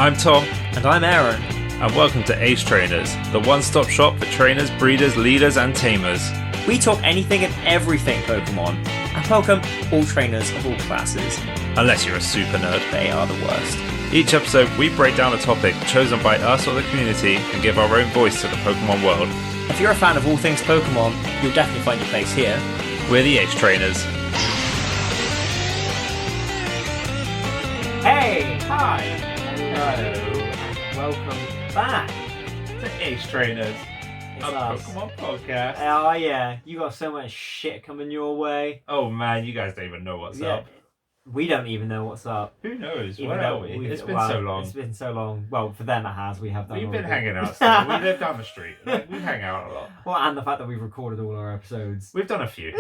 I'm Tom, And I'm Aaron. and welcome to Ace Trainers, the one-stop shop for trainers, breeders, leaders, and tamers. We talk anything and everything Pokemon, and welcome all trainers of all classes. Unless you're a super nerd. They are the worst. Each episode, we break down a topic chosen by us or the community and give our own voice to the Pokemon world. If you're a fan of all things Pokemon, you'll definitely find your place here. We're the Ace Trainers. Hey! Hi! Hello! And welcome back. The Ace Trainers, It's a us. Pokemon podcast. Oh yeah, you got so much shit coming your way. Oh man, you guys don't even know what's up. We don't even know what's up. Who knows? Even Where though are we? we've- It's been well, so long. It's been so long. Well, for them it has. We have done. We've been already. hanging out still. We live down the street. We hang out a lot. Well, and the fact that we've recorded all our episodes. We've done a few.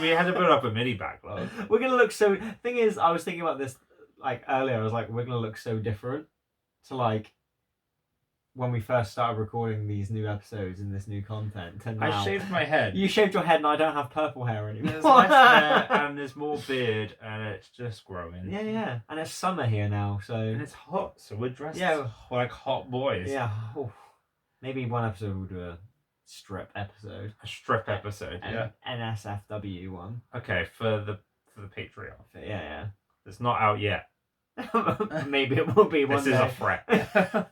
We had to build up a mini backlog. We're gonna look so. Thing is, I was thinking about this like earlier. I was like, we're gonna look so different to like when we first started recording these new episodes and this new content. And now I shaved my head. you shaved your head, and I don't have purple hair anymore. There's less hair and there's more beard and it's just growing. yeah, and it's summer here now, so And it's hot, so we're dressed Yeah. like hot boys. yeah. Oof. Maybe one episode we'll do a strip episode, A strip episode, yeah. an NSFW one. Okay, for the Patreon. Yeah, It's not out yet. yeah. Maybe it will be one This day. is a threat.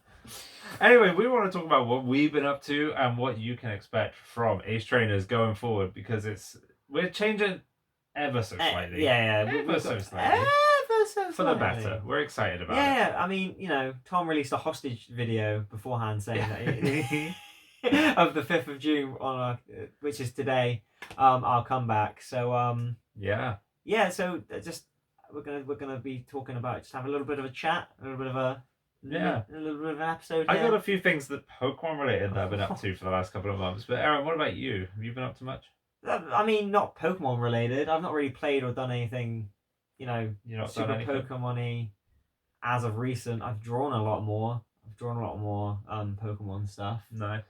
Anyway, we want to talk about what we've been up to and what you can expect from Ace Trainers going forward because we're changing ever so slightly. Yeah. Ever so slightly. Ever so For the slightly. better. We're excited about it. Yeah, I mean, Tom released a hostage video beforehand saying that of the 5th of June which is today. I'll come back. So Yeah. So just we're gonna be talking about just have a little bit of a chat, a little bit of a little bit of an episode. I here. got a few things that Pokemon related that I've been up to for the last couple of months. But Aaron, what about you? Have you been up to much? I mean, not Pokemon related. I've not really played or done anything, You're not super done anything? Pokemon-y as of recent. I've drawn a lot more. Pokemon stuff. Nice.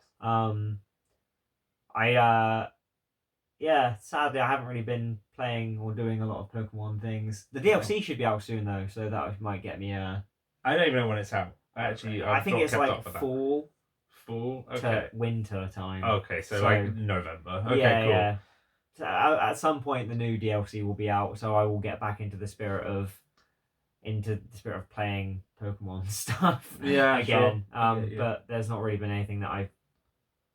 Sadly I haven't really been playing or doing a lot of Pokemon things. The DLC should be out soon though, so that might get me I don't even know when it's out. I I've think not it's kept like up with that. fall Fall? to Okay. winter time. Okay, so So- like November. Okay, yeah, cool. yeah. So at some point the new DLC will be out, so I will get back into the spirit of playing Pokemon stuff Yeah, again. sure. Yeah. But there's not really been anything that I've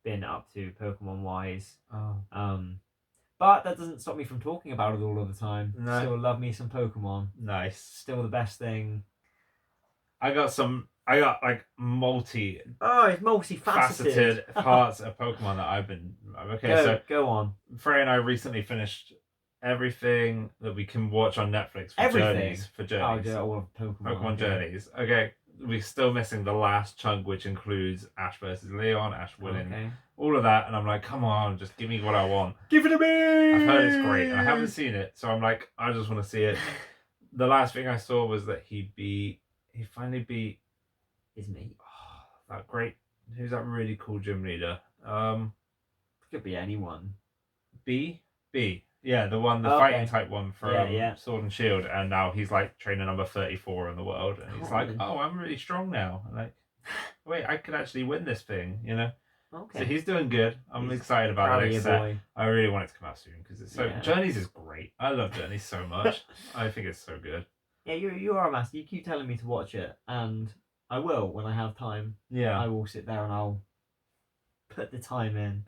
been up to Pokemon wise. Oh, But that doesn't stop me from talking about it all of the time. No. Still love me some Pokemon. nice. Still the best thing. I got like multi-faceted Oh, it's multifaceted. parts of Pokemon that I've been. Okay, go on. Freya and I recently finished everything that we can watch on Netflix for Everything? Journeys. For Oh, Journeys. yeah, all of Pokemon. Pokemon yeah. Journeys. Okay, we're still missing the last chunk, which includes Ash versus Leon, Ash winning, Okay. all of that, and I'm like, come on, just give me what I want. Give it to me! I've heard it's great, and I haven't seen it, so I'm like, I just want to see it. The last thing I saw was that he finally beat Is me. that great, who's that really cool gym leader? Could be anyone. B? Yeah, the one, the Okay. fighting type one from Yeah. Sword and Shield, and now he's like trainer number 34 in the world, and he's like, Cool. oh, I'm really strong now. I'm like, wait, I could actually win this thing, Okay. So he's doing good. I'm He's excited about Proud that of you, next set. boy. I really want it to come out soon because it's so. Yeah. Journeys is great. I love Journeys so much. I think it's so good. Yeah, you are a master. You keep telling me to watch it, and I will when I have time. I Yeah. will sit there and I'll put the time in,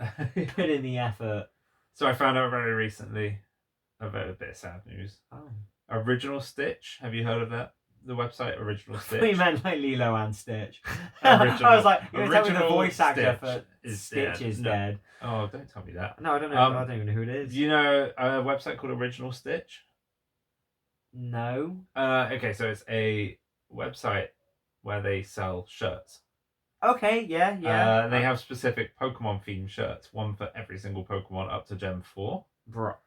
put in the effort. So I found out very recently about a bit of sad news. Oh. Original Stitch. Have you heard of that? The website Original Stitch. We meant like Lilo and Stitch. Original- I was like, you're going to tell me the original voice actor Stitch for is Stitch dead. is No. dead. Oh, don't tell me that. No, I don't know. Um, I don't even know who it is. Do you know a website called Original Stitch? No. Okay, so it's a website where they sell shirts. Okay, yeah. They have specific Pokemon themed shirts, one for every single Pokemon up to Gen 4.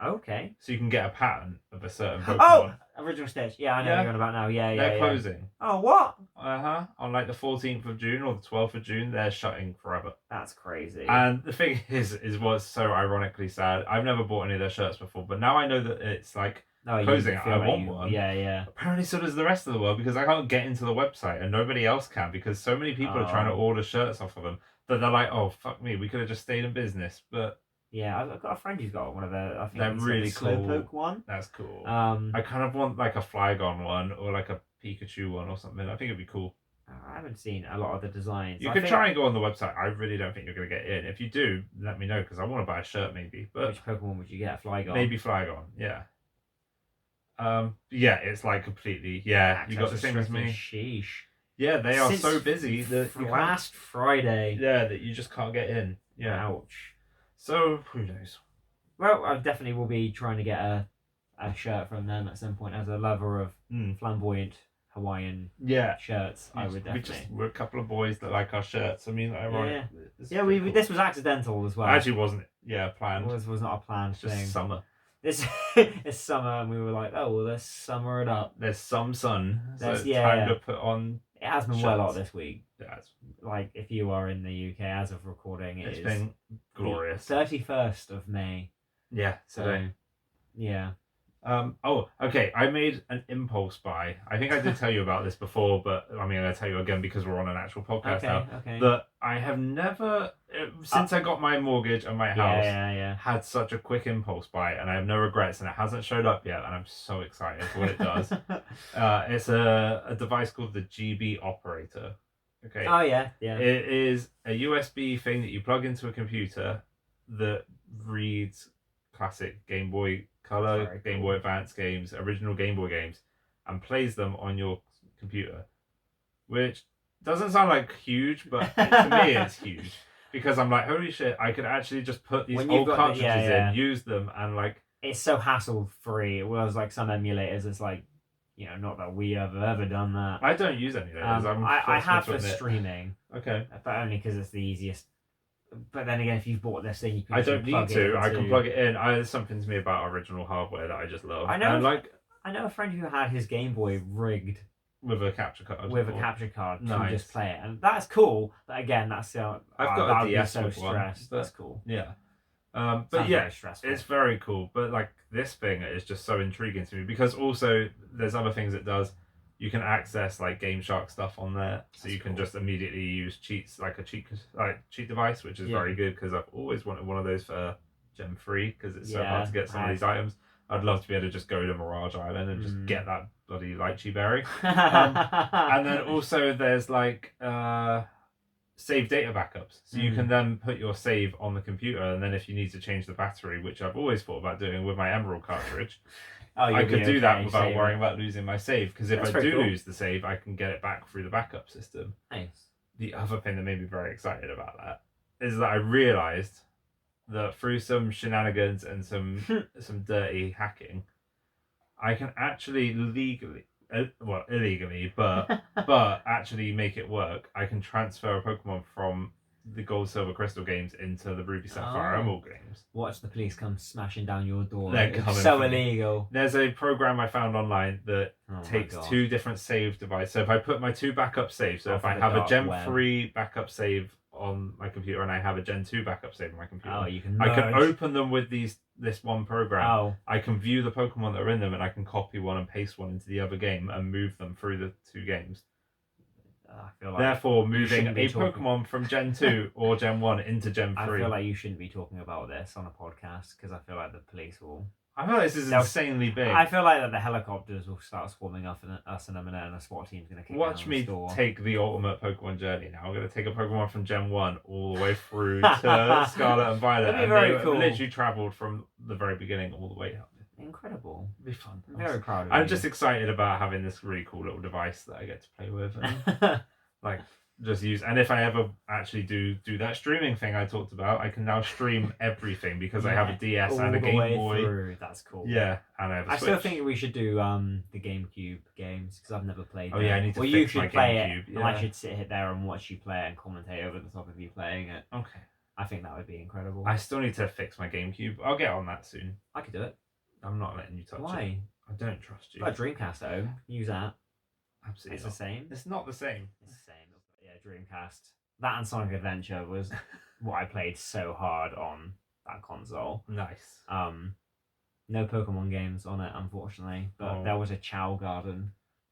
Okay. So you can get a pattern of a certain Pokemon. Oh! Original Stitch. Yeah, I know Yeah. what you're on about now. Yeah. They're closing. Oh, what? On like the 14th of June or the 12th of June, they're shutting forever. That's crazy. And the thing is what's so ironically sad. I've never bought any of their shirts before, but now I know that it's like you closing. feel I like want you- one. Yeah. Apparently, so does the rest of the world because I can't get into the website and nobody else can because so many people are trying to Oh. order shirts off of them that they're like, oh fuck me, we could have just stayed in business. But Yeah, I've got a friend who's got one of the. I think they're he's got really the cool. Slowpoke one. That's cool. Um, I kind of want like a Flygon one or like a Pikachu one or something. I think it'd be cool. I haven't seen a lot of the designs. You I could think try and go on the website. I really don't think you're going to get in. If you do, let me know because I want to buy a shirt maybe. But Which Pokemon would you get? Flygon. maybe Flygon, yeah. Yeah, it's like completely. Yeah, you got the same as me. Sheesh. Yeah, they are Since so busy that you can't, last Friday. yeah, that you just can't get in. Yeah. Ouch. So who knows? Well, I definitely will be trying to get a shirt from them at some point as a lover of flamboyant Hawaiian Yeah. shirts. I would definitely. We're a couple of boys that like our shirts. I mean, ironic. Yeah, this was accidental as well. Actually wasn't. Yeah, planned. It was not a planned It's just thing. summer. This summer, and we were like, oh well, let's summer it up. There's some sun, so it's Yeah, time yeah. to put on. It has been well hot Shirts. this week. Yeah, it's Like if you are in the UK as of recording, it's is been glorious. 31st of May. Yeah, So today. yeah. Oh, okay. I made an impulse buy. I think I did tell you about this before, but I mean, I'll tell you again because we're on an actual podcast now. Okay. That I have never, since I got my mortgage and my house, Yeah. had such a quick impulse buy, and I have no regrets, and it hasn't showed up yet, and I'm so excited for what it does. It's a device called the GB Operator. Okay. Oh yeah. It is a USB thing that you plug into a computer that reads classic Game Boy Color, Very Game cool. Boy Advance games, original Game Boy games, and plays them on your computer. Which doesn't sound like huge, but to me it's huge. Because I'm like, holy shit, I could actually just put these When you've old got the- cartridges yeah. in, use them, and like... It's so hassle free. Whereas like some emulators, it's like, not that we have ever done that. I don't use any of those. I have to for admit. streaming, Okay. but only because it's the easiest. But then again, if you've bought this thing, you can. I actually don't need plug it to. I can into- plug it in. There's something to me about original hardware that I just love. I know. And like I know a friend who had his Game Boy rigged with a capture card. with a capture card to Nice. just play it, and that's cool. But again, that's I've got a that would be DS so with one, stressed. but- That's cool. Yeah. Sounds But yeah, very stressful. it's very cool. But like this thing is just so intriguing to me because also there's other things it does. You can access like Game Shark stuff on there, so That's you can cool. just immediately use cheats like a cheat device, which is Yeah. very good because I've always wanted one of those for Gen 3 because it's so Yeah, hard to get some of these items. I'd love to be able to just go to Mirage Island and just get that bloody lychee berry. And then also there's like save data backups, so you can then put your save on the computer, and then if you need to change the battery, which I've always thought about doing with my Emerald cartridge, I could do that without worrying about losing my save, because if That's I very do cool. lose the save, I can get it back through the backup system. Nice. The other thing that made me very excited about that is that I realized that through some shenanigans and some dirty hacking, I can actually illegally, but actually make it work. I can transfer a Pokemon from the Gold, Silver, Crystal games into the Ruby, Sapphire, Oh. Emerald games. Watch the police come smashing down your door. They're It's coming so for me. illegal. There's a program I found online that Oh my takes God. 2 different save devices. So if I put my 2 backup saves, so Off if I the have a dark Gen web. 3 backup save on my computer and I have a Gen 2 backup save on my computer, Oh, you can. I can merge. open them with this one program. Oh, I can view the Pokemon that are in them, and I can copy one and paste one into the other game and move them through the 2 games. I feel like Therefore, moving shouldn't be a talking- Pokemon from Gen 2 or Gen 1 into Gen 3. I feel like you shouldn't be talking about this on a podcast because I feel like the police will. I feel like this is They'll- insanely big. I feel like that the helicopters will start swarming up and us in a minute, and a SWAT team's gonna kick Watch down me the door. take the ultimate Pokemon journey now. I'm going to take a Pokemon from Gen 1 all the way through to Scarlet and Violet. That'd be And very they cool. literally travelled from the very beginning all the way up. Incredible. It'd be fun. I'm very proud of I'm you. just excited about having this really cool little device that I get to play with and like just use. And if I ever actually do that streaming thing I talked about, I can now stream everything because I have a DS all and a the Game way Boy. through. That's cool. Yeah, and I have a I Switch. still think we should do the GameCube games because I've never played. Oh, them. yeah, I need to Well, you fix my should play GameCube, it, and I yeah. should sit there and watch you play it and commentate over the top of you playing it. Okay. I think that would be incredible. I still need to fix my GameCube. I'll get on that soon. I could do it. I'm not letting you touch it. Why? I don't trust you. Got a Dreamcast at home. Use that. Absolutely It's the not. same. It's not the same. It's the same. Yeah, Dreamcast. That and Sonic Adventure was what I played so hard on that console. Nice. No Pokemon games on it, unfortunately. But Oh. there was a Chow Garden.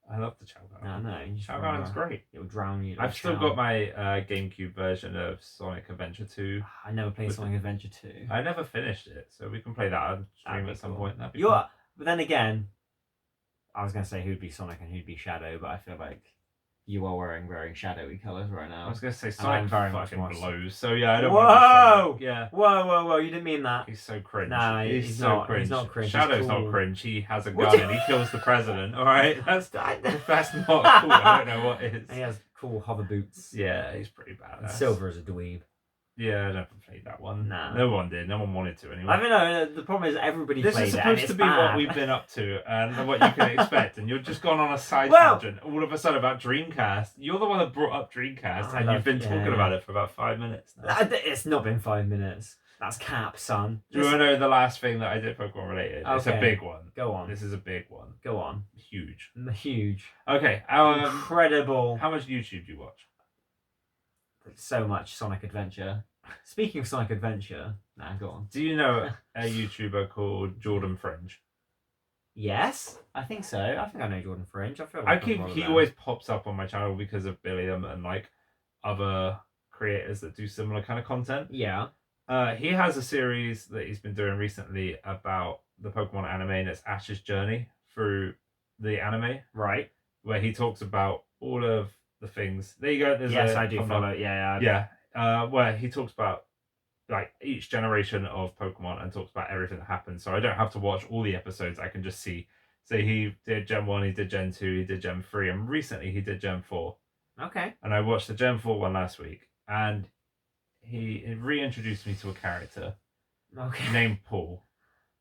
I love the Chow Garden. No, you just Chow Garden's remember great. It'll drown you. I've still got my GameCube version of Sonic Adventure 2. I never played with Sonic Adventure 2. I never finished it, so we can play that on stream That'd be at some cool. point. That'd be You fun. are, but then again, I was gonna say who'd be Sonic and who'd be Shadow, but I feel like you are wearing very shadowy colours right I now. was gonna say I'm Sonic very much fucking more- blows. So yeah, I don't Whoa! want to be Sonic. Yeah. Whoa! You didn't mean that. He's so cringe. Nah, he's so not. cringe. He's not cringe. He's Shadow's cool. not cringe. He has a What gun do and he kills the president. All right, that's I- that's not cool. I don't know what is. He has cool hover boots. Yeah, he's pretty And badass. Silver is a dweeb. Yeah, I never played that one. Nah. No one did. No one wanted to anyway. I don't know. The problem is everybody This played is it, and supposed it's to be bad. what we've been up to and what you can expect, and you've just gone on a side Well- tangent all of a sudden about Dreamcast. You're the one that brought up Dreamcast, I and love- you've been talking yeah. about it for about 5 minutes now. It's not been 5 minutes. That's cap, son. Do you want to know the last thing that I did Pokemon related? It's a Okay. big one. Go on. This is a big one. Go on. Huge. Huge. Okay. Incredible. How much YouTube do you watch? So much Sonic Adventure. Speaking of Sonic Adventure, nah, go on. Do you know a YouTuber called Jordan Fringe? Yes, I think so. I think I know Jordan Fringe. I feel like I I've keep followed he them. always pops up on my channel because of Billiam and like other creators that do similar kind of content. Yeah. He has a series that he's been doing recently about the Pokemon anime, and it's Ash's journey through the anime, Right. where he talks about all of the things. There you go. There's Yes, a I do thumbnail. follow. Yeah. Yeah, where he talks about like each generation of Pokemon and talks about everything that happens. So I don't have to watch all the episodes. I can just see. So he did Gen 1, he did Gen 2, he did Gen 3, and recently he did Gen 4. Okay. And I watched the Gen 4 one last week, and he reintroduced me to a character Okay. named Paul.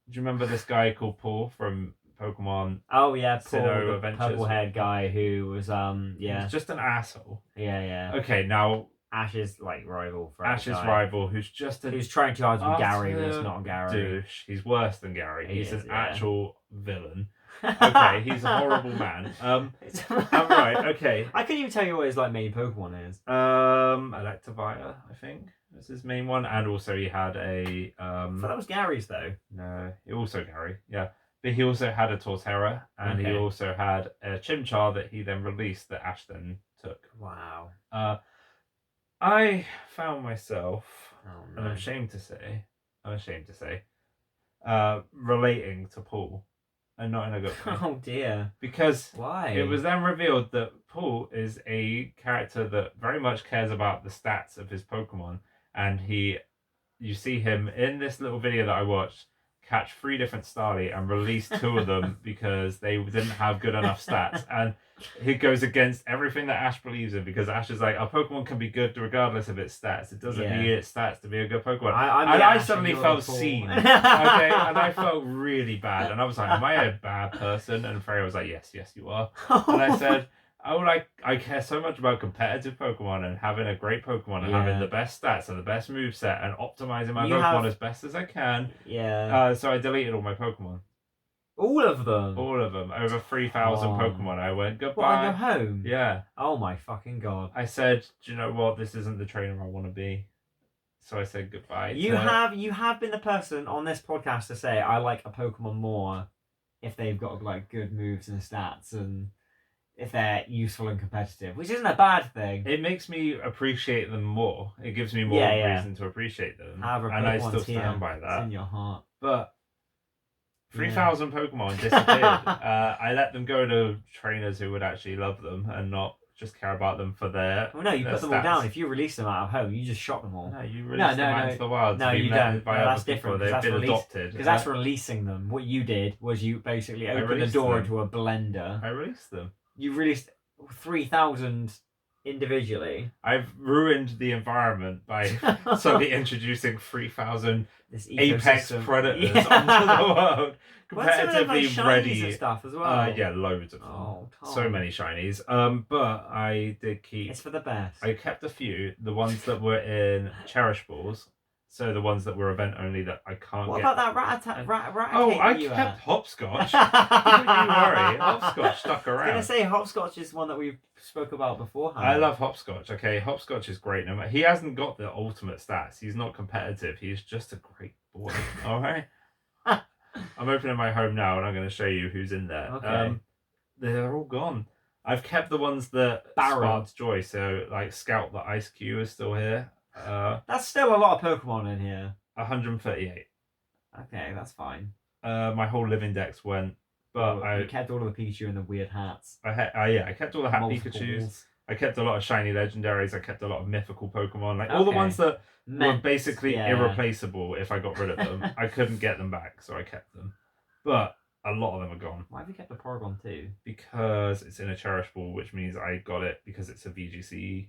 Do you remember this guy called Paul from Pokemon? Oh yeah, Paul, Sinnoh the Adventures. purple-haired guy who was yeah, He's just an asshole. yeah. Okay, now Ash's like rival for Ash's guy. rival, who's just a Who's trying too hard to be Gary, but it's utter not Gary. douche. He's worse than Gary. He He's is, an yeah. actual villain. Okay, he's a horrible man. I'm right. Okay. I couldn't even tell you what his like main Pokemon is. Electivire, I think, was his main one, and also he had a I thought that was Gary's though. no, he also Gary, yeah, but he also had a Torterra, and he Okay. also had a Chimchar that he then released that Ash then took. Wow. I found myself, Oh and no. I'm ashamed to say, relating to Paul, and not in a good way, Oh dear. because Why? it was then revealed that Paul is a character that very much cares about the stats of his Pokemon, and you see him in this little video that I watched catch 3 different Starly and release 2 of them because they didn't have good enough stats, and he goes against everything that Ash believes in, because Ash is like, a Pokemon can be good regardless of its stats. It doesn't Yeah. need its stats to be a good Pokemon. I'm And the I Ash suddenly and you're felt the Paul. seen. Okay, and I felt really bad, and I was like, "Am I a bad person?" And Freya was like, "Yes, you are." And I said, "Oh, like I care so much about competitive Pokemon and having a great Pokemon and having Yeah. the best stats and the best moveset and optimizing my You Pokemon have- as best as I can." Yeah. So I deleted all my Pokemon, All of them. all of them, over 3,000 Oh. Pokemon. I went What, on goodbye. your home? Yeah, Oh my fucking god. I said, "Do you know what? This isn't the trainer I want to be." So I said goodbye. You to- have been the person on this podcast to say I like a Pokemon more if they've got like good moves and stats and if they're useful and competitive, which isn't a bad thing. It makes me appreciate them more. It gives me more Yeah. reason to appreciate them, However, and I Pokemon's still stand here. by It's that. in your heart. But 3,000 Pokemon disappeared. I let them go to trainers who would actually love them and not just care about them for their. Well, no, you their put them all stats. down. If you release them out of home, you just shot them all. No, you release No, them no, out no. into the wild. No, to be you met don't. by No, other that's people. different, 'cause They've that's been released- adopted. Because that's releasing them. What you did was you basically opened the released door them. into a blender. I released them. You released 3,000 individually. I've ruined the environment by suddenly introducing 3,000 This apex ecosystem. predators Yeah. onto the world. Weren't some of them, like, Competitively shinies ready. and stuff as well. Yeah, loads of them. Oh, Tom. So many shinies. But I did keep. It's for the best. I kept a few. The ones that were in Cherish Balls. So the ones that were event only that I can't What get. about that rat Oh, I you kept had? Hopscotch. Don't you worry. Hopscotch stuck I was around. gonna say Hopscotch is one that we spoke about beforehand. I love Hopscotch. Okay, Hopscotch is great. No matter, he hasn't got the ultimate stats. He's not competitive. He's just a great boy. All right. I'm opening my home now, and I'm going to show you who's in there. Okay. They're all gone. I've kept the ones that Barren. sparked joy. So, like, Scout the Ice Cube is still here. That's still a lot of Pokemon in here. 138. Okay, that's fine. My whole living dex went, but You kept all of the Pikachu and the weird hats. I kept all the hat Multiples. Pikachus. I kept a lot of shiny legendaries. I kept a lot of mythical Pokemon. Like all the ones that were basically irreplaceable if I got rid of them. I couldn't get them back, so I kept them. But a lot of them are gone. Why have you kept the Porygon too? Because it's in a Cherishable, which means I got it because it's a VGC.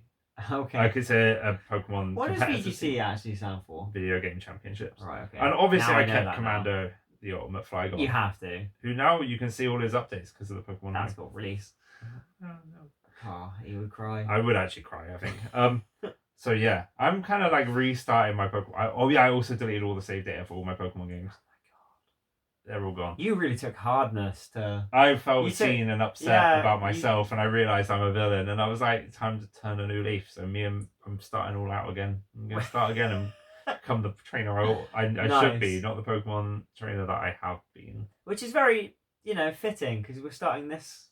Okay. Like it's a Pokemon. What does VGC actually stand for? Video Game Championships. Right, okay. And obviously Now I know kept that Commando, the ultimate Flygon. You have to. Who now you can see all his updates because of the Pokemon. That's got released. No. Oh, he would cry. I would actually cry, I think. So yeah, I'm kind of like restarting my Pokemon. I also deleted all the save data for all my Pokemon games. They're all gone. You really took hardness to. I felt seen and upset about myself, and I realised I'm a villain, and I was like, time to turn a new leaf. So I'm starting all out again. I'm going to start again and become the trainer I should be, not the Pokemon trainer that I have been. Which is very, fitting, because we're starting this,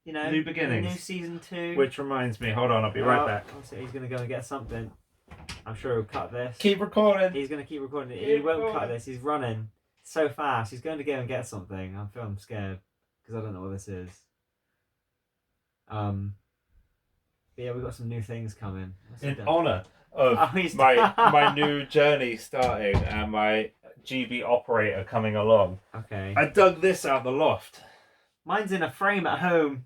new beginnings. New season 2. Which reminds me, hold on, I'll be right back. Obviously he's going to go and get something. I'm sure he'll cut this. Keep recording. He's going to keep recording it. He won't cut this. He's running so fast. He's going to go and get something. I'm feeling scared because I don't know what this is. But yeah, we've got some new things coming. In honour of my new journey starting and my GB operator coming along. Okay. I dug this out the loft. Mine's in a frame at home.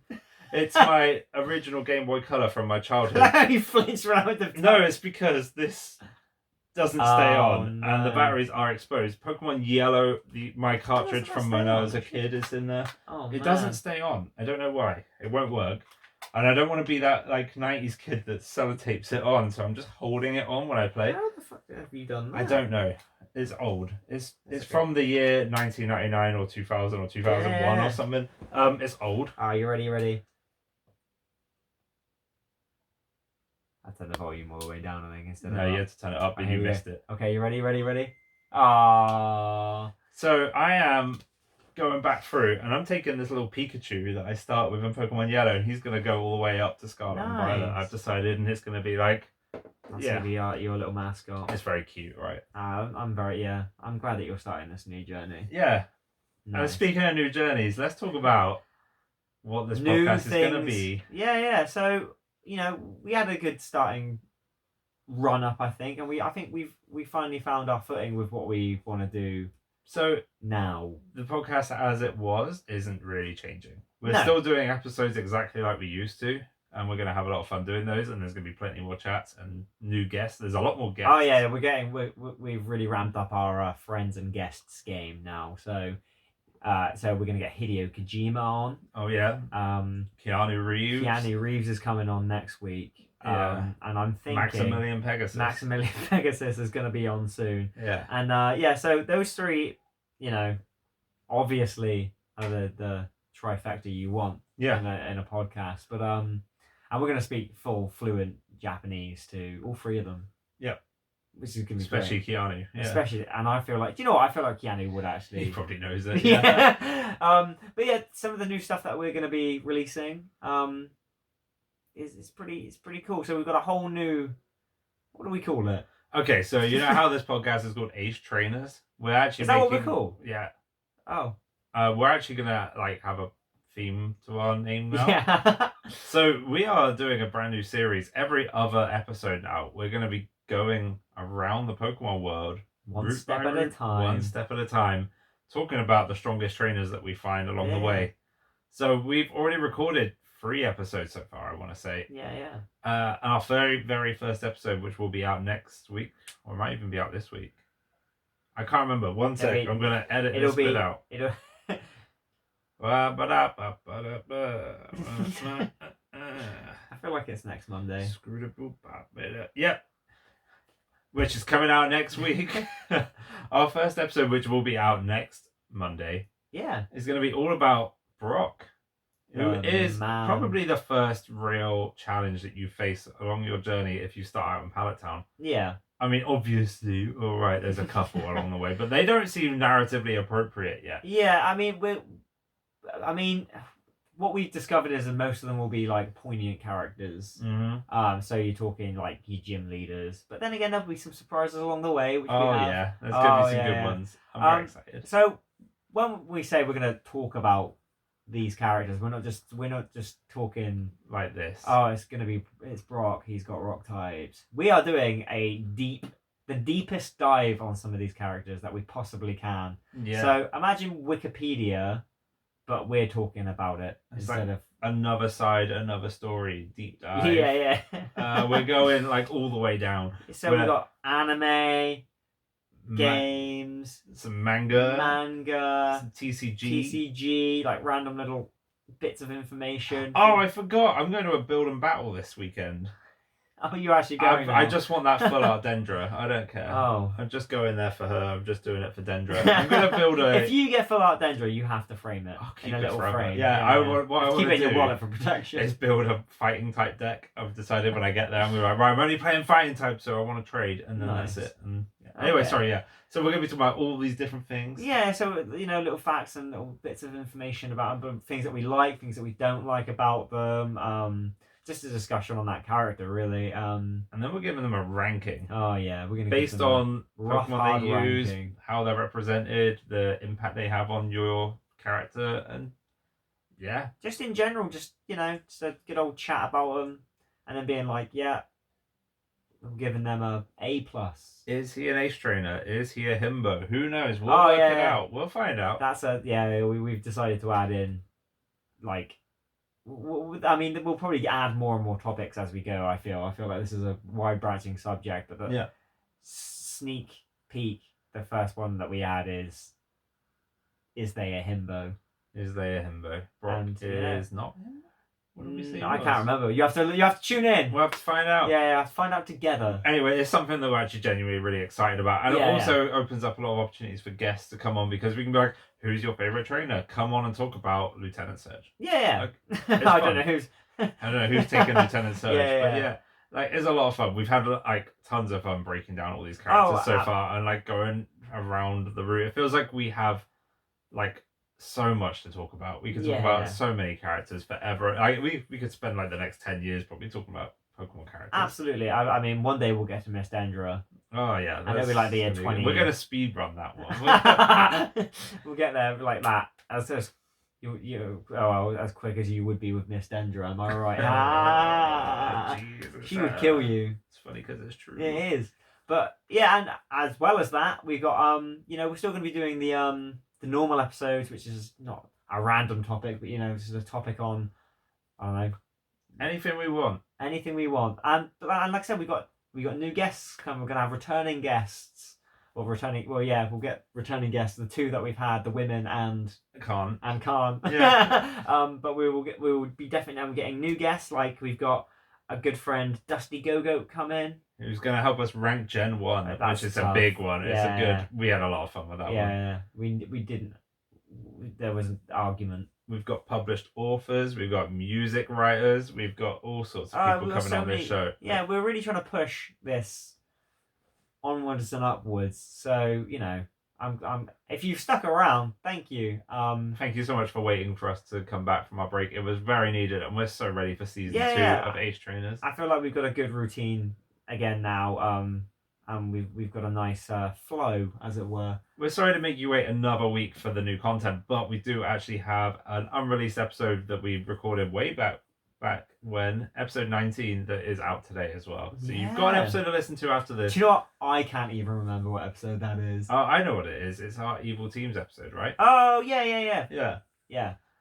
It's my original Game Boy Color from my childhood. He flinched around with the... No, it's because this doesn't stay on and the batteries are exposed. Pokemon Yellow, my cartridge from when I was a kid is in there. Oh, it doesn't stay on. I don't know why. It won't work. And I don't want to be that like 90s kid that sellotapes it on, so I'm just holding it on when I play. How the fuck have you done that? I don't know. It's old. It's from the year 1999 or 2000 or 2001 or something. It's old. Ah, you ready? I turned the volume all the way down, I think, instead of... No, you had to turn it up and you missed it. Okay, you ready? Ah. So I am going back through, and I'm taking this little Pikachu that I start with in Pokemon Yellow, and he's going to go all the way up to Scarlet and Violet, I've decided, and it's going to be like... That's going to be your little mascot. It's very cute, right? I'm glad that you're starting this new journey. Yeah. Nice. And speaking of new journeys, let's talk about what this podcast is going to be. Yeah. So, we had a good starting run up, I think, and I think we finally found our footing with what we want to do. So now the podcast as it was isn't really changing. We're still doing episodes exactly like we used to, and we're going to have a lot of fun doing those, and there's going to be plenty more chats and new guests. There's a lot more guests. Oh yeah, we've really ramped up our friends and guests game now. So we're going to get Hideo Kojima on. Oh yeah. Keanu Reeves. Keanu Reeves is coming on next week. Yeah. And I'm thinking Maximilian Pegasus is going to be on soon. Yeah. And so those three, obviously are the trifecta you want. Yeah. In a podcast, but and we're going to speak full fluent Japanese to all three of them. Yep. Which is going to be especially great. Keanu. Yeah. Especially, and I feel like I feel like Keanu would actually. He probably knows it. Yeah. But yeah, some of the new stuff that we're going to be releasing is pretty cool. So we've got a whole new. What do we call it? Okay, so you know how this podcast is called Age Trainers? We're actually is that what we're called? Yeah. Oh. We're actually gonna have a theme to our name now. Yeah. So we are doing a brand new series. Every other episode now, we're gonna be going around the Pokemon world one step at a time, talking about the strongest trainers that we find along the way. So we've already recorded 3 episodes so far, I want to say. Yeah. And our very, very first episode, which will be out next week, or it might even be out this week. I can't remember. One sec. I'm going to edit this bit out. I feel like it's next Monday. Yep. Which is coming out next week. Our first episode, which will be out next Monday, is going to be all about Brock, who is probably the first real challenge that you face along your journey if you start out in Pallet Town. Yeah. I mean, obviously, all right, there's a couple along the way, but they don't seem narratively appropriate yet. Yeah, I mean, what we've discovered is that most of them will be like poignant characters. Mm-hmm. So you're talking like your gym leaders, but then again, there'll be some surprises along the way. Which Oh we have. yeah, there's gonna be some yeah, good yeah. ones. I'm very excited. So when we say we're gonna talk about these characters, we're not just talking Like this. oh, it's Brock, he's got rock types. We are doing the deepest dive on some of these characters that we possibly can. Yeah. So imagine Wikipedia, but we're talking about it It's instead like of another side, another story, deep dive. yeah. We're going like all the way down. So we've got anime, games, some manga, some TCG, TCG, like random little bits of information. Oh, I forgot. I'm going to a build and battle this weekend. Oh, you're actually going. I just want that full art Dendra. I don't care. Oh, I'm just going there for her. I'm just doing it for Dendra. I'm going to build a. If you get full art Dendra, you have to frame it in a little frame. Yeah, what I want keep to it in your do wallet for protection. is build a fighting type deck. I've decided when I get there, I'm going to be like, right, I'm only playing fighting type, so I want to trade, and then Nice. that's it. And anyway, sorry, yeah. So we're going to be talking about all these different things. Yeah, so little facts and little bits of information about them, things that we like, things that we don't like about them. Just a discussion on that character, really. And then we're giving them a ranking. Oh yeah, we're gonna based on rough, Pokemon they hard use, ranking. how they're represented, the impact they have on your character, and just in general, just a good old chat about them, and then being like, yeah, I'm giving them a A+. Is he an ace trainer? Is he a himbo? Who knows? We'll Oh, work yeah, it yeah. out. We'll find out. That's we've decided to add in, like, I mean, we'll probably add more and more topics as we go. I feel like this is a wide branching subject, but the sneak peek, the first one that we add is they a himbo? Is they a himbo? Brock And, is not him? What did we say? I can't remember. You have to tune in. We'll have to find out. Yeah, find out together. Anyway, it's something that we're actually genuinely really excited about. And it also opens up a lot of opportunities for guests to come on, because we can be like, who's your favourite trainer? Come on and talk about Lieutenant Surge. Yeah. Like, I don't know who's taking Lieutenant Surge. Yeah. But yeah, like, it's a lot of fun. We've had like tons of fun breaking down all these characters so far, and like going around the route. It feels like we have like so much to talk about. We could talk about so many characters forever. Like, we could spend like the next 10 years probably talking about Pokemon characters. Absolutely. I mean, one day we'll get to Miss Dendra. Oh yeah, and it'll be like the year 20. We're gonna speed run that one. We'll get there like that. As quick as you would be with Miss Dendra. Am I right? Jesus, she would kill you. It's funny because it's true. It is. But yeah, and as well as that, we got we're still going to be doing the normal episodes, which is not a random topic, but this is a topic on, I don't know, anything we want. And like I said, we got new guests coming. We're going to have returning guests. We'll get returning guests. The two that we've had, the women and Khan. Yeah. But we will be definitely now getting new guests. Like, we've got a good friend, Dusty Go-Goat, come in. Who's going to help us rank Gen 1, which is tough. a big one. We had a lot of fun with that one. Yeah, we didn't. There was an argument. We've got published authors, we've got music writers, we've got all sorts of people coming on this show. Yeah, we're really trying to push this onwards and upwards. So, I'm if you've stuck around, thank you. Thank you so much for waiting for us to come back from our break. It was very needed, and we're so ready for season 2 of Ace Trainers. I feel like we've got a good routine again now. And we've got a nice flow, as it were. We're sorry to make you wait another week for the new content, but we do actually have an unreleased episode that we recorded way back when, episode 19, that is out today as well. So you've got an episode to listen to after this. Do you know what? I can't even remember what episode that is. Oh, I know what it is. It's our Evil Teams episode, right? Oh, yeah.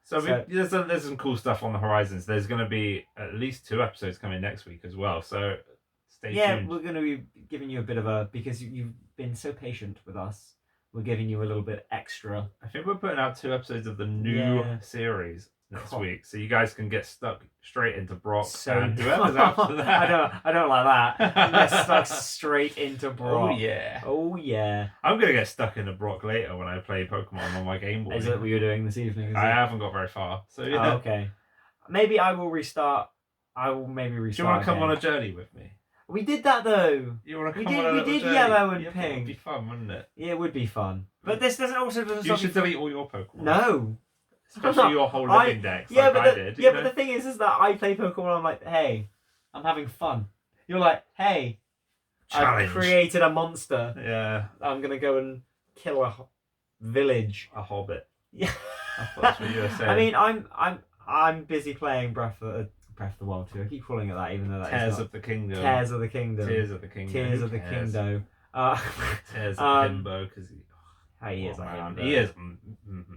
So there's some cool stuff on the horizons. There's going to be at least 2 episodes coming next week as well. So stay tuned. Yeah, we're going to be giving you a bit of because you've been so patient with us. We're giving you a little bit extra. I think we're putting out 2 episodes of the new series next week, so you guys can get stuck straight into Brock and whoever's after that. I don't like that. Get stuck straight into Brock. Oh yeah. I'm gonna get stuck into Brock later when I play Pokemon on my Game Boy. Is that what you're doing this evening? I haven't got very far, so yeah. Oh, okay. Maybe I will restart. Do you want to come on a journey with me? We did that though. You want to We come did- on a we little did journey? yellow and Yeah, but it'd be pink. fun, wouldn't it? Yeah, it would be fun. But this doesn't You stop should me from... delete all your Pokemon. No. Especially your whole I- living dex, Yeah, like but I the, did. yeah, you but know? the thing is that I play Pokemon. I'm like, hey, I'm having fun. You're like, hey, Challenge. I've created a monster. Yeah, I'm gonna go and kill a village. a hobbit. Yeah. I thought that's what you were saying. I mean, I'm busy playing Breath of the Wild 2. I keep calling it that, even though that Tears is not. of the Kingdom. Tears of the Kingdom. Tears of the Kingdom. Tears Who of the cares? Kingdom. Tears Um, of Himbo, because He is a man. himbo. He is.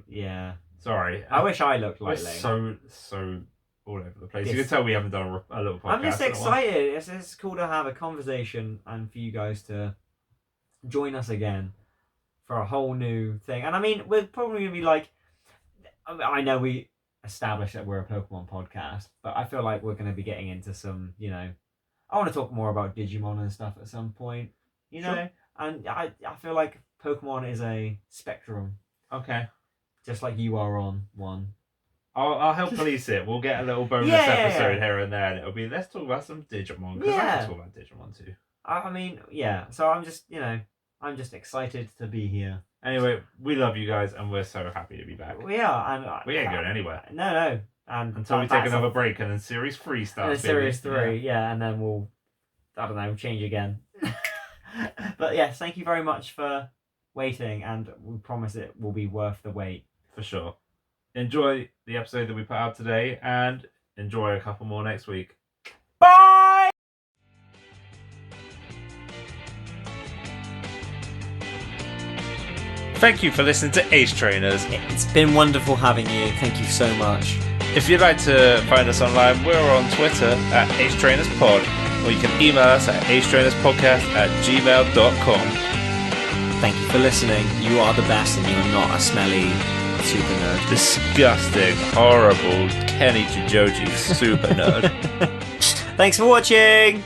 Yeah. Sorry. I wish I looked We're like Link. so all over the place. Yes. You can tell we haven't done a little podcast. I'm just in a while. excited. It's cool to have a conversation and for you guys to join us again for a whole new thing. And I mean, we're probably going to be like, I know we established that we're a Pokemon podcast, but I feel like we're going to be getting into some, I want to talk more about Digimon and stuff at some point, you know? Sure. And I feel like Pokemon is a spectrum, Okay. just like you are on one. I'll help police it. We'll get a little bonus Yeah. episode here and there, and it'll be let's talk about some Digimon because I Yeah. can talk about Digimon too. I mean, yeah. So I'm just, I'm just excited to be here. Anyway, we love you guys, and we're so happy to be back. We are, and We ain't going anywhere No, and until we take another break, and then Series 3 And starts. then Series baby. 3, yeah, and then we'll, I don't know, change again. But yes, thank you very much for waiting, and we promise it will be worth the wait. For sure. Enjoy the episode that we put out today, and enjoy a couple more next week. Bye! Thank you for listening to Ace Trainers. It's been wonderful having you. Thank you so much. If you'd like to find us online, we're on Twitter at AceTrainersPod, or you can email us at acetrainerspodcast@gmail.com. Thank you for listening. You are the best, and you're not a smelly super nerd. Disgusting, horrible Kenny Chijoji super nerd. Thanks for watching!